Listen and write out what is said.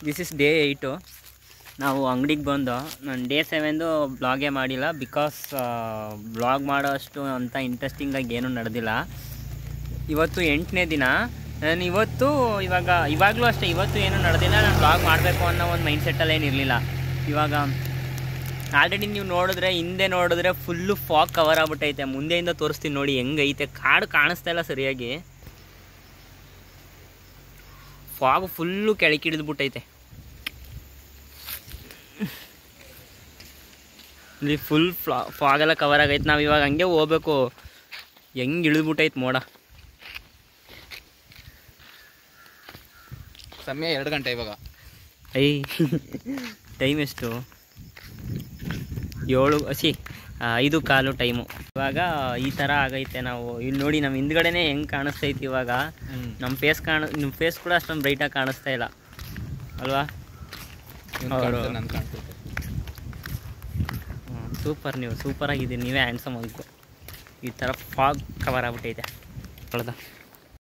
This is day 8. ನಾವು ಅಂಗಡಿಗೆ ಬಂದು ನಾನು ಡೇ 7 ಬ್ಲಾಗೇ ಮಾಡಿಲ್ಲ. ಬಿಕಾಸ್ ಬ್ಲಾಗ್ ಮಾಡೋ ಅಷ್ಟು ಅಂಥ ಇಂಟ್ರೆಸ್ಟಿಂಗಾಗಿ ಏನೂ ನಡೆದಿಲ್ಲ. ಇವತ್ತು 8ನೇ ದಿನ. ನಾನು ಇವಾಗಲೂ ಅಷ್ಟೇ, ಇವತ್ತು ಏನೂ ನಡೆದಿಲ್ಲ. ನಾನು ಬ್ಲಾಗ್ ಮಾಡಬೇಕು ಅನ್ನೋ ಒಂದು ಮೈಂಡ್ಸೆಟ್ಟಲ್ಲಿ ಏನಿರಲಿಲ್ಲ. ಇವಾಗ ಆಲ್ರೆಡಿ ನೀವು ನೋಡಿದ್ರೆ, ಹಿಂದೆ ನೋಡಿದ್ರೆ ಫುಲ್ಲು ಫಾಗ್ ಕವರ್ ಆಗ್ಬಿಟ್ಟೈತೆ. ಮುಂದೆಯಿಂದ ತೋರಿಸ್ತೀನಿ ನೋಡಿ ಹೆಂಗೈತೆ. ಕಾಡು ಕಾಣಿಸ್ತಾ ಇಲ್ಲ ಸರಿಯಾಗಿ, ಫಾಗ್ ಫುಲ್ಲು ಕೆಳಕಿಡಿದ್ಬಿಟ್ಟೈತೆ. ಇಲ್ಲಿ ಫುಲ್ ಫಾಗೆಲ್ಲ ಕವರ್ ಆಗೈತೆ. ನಾವು ಇವಾಗ ಹಂಗೆ ಹೋಗ್ಬೇಕು. ಹೆಂಗೆ ಇಳಿದ್ಬಿಟ್ಟೈತೆ ಮೋಡ. ಸಮಯ 2 ಗಂಟೆ ಇವಾಗ. ಟೈಮ್ ಎಷ್ಟು? 5:15 ಟೈಮು. ಇವಾಗ ಈ ಥರ ಆಗೈತೆ. ನಾವು ಇಲ್ಲಿ ನೋಡಿ, ನಮ್ಮ ಹಿಂದ್ಗಡೆನೇ ಹೆಂಗೆ ಕಾಣಿಸ್ತೈತಿ ಇವಾಗ. ನಮ್ಮ ಫೇಸ್ ಕೂಡ ಅಷ್ಟೊಂದು ಬ್ರೈಟಾಗಿ ಕಾಣಿಸ್ತಾ ಇಲ್ಲ ಅಲ್ವಾ? ಸೂಪರ್, ನೀವು ಸೂಪರಾಗಿದ್ದೀರಿ. ನೀವೇ ಹ್ಯಾಂಡ್ಸಮ್ ಆಗಬೇಕು. ಈ ಥರ ಫಾಗ್ ಕವರ್ ಆಗ್ಬಿಟ್ಟೈತೆ.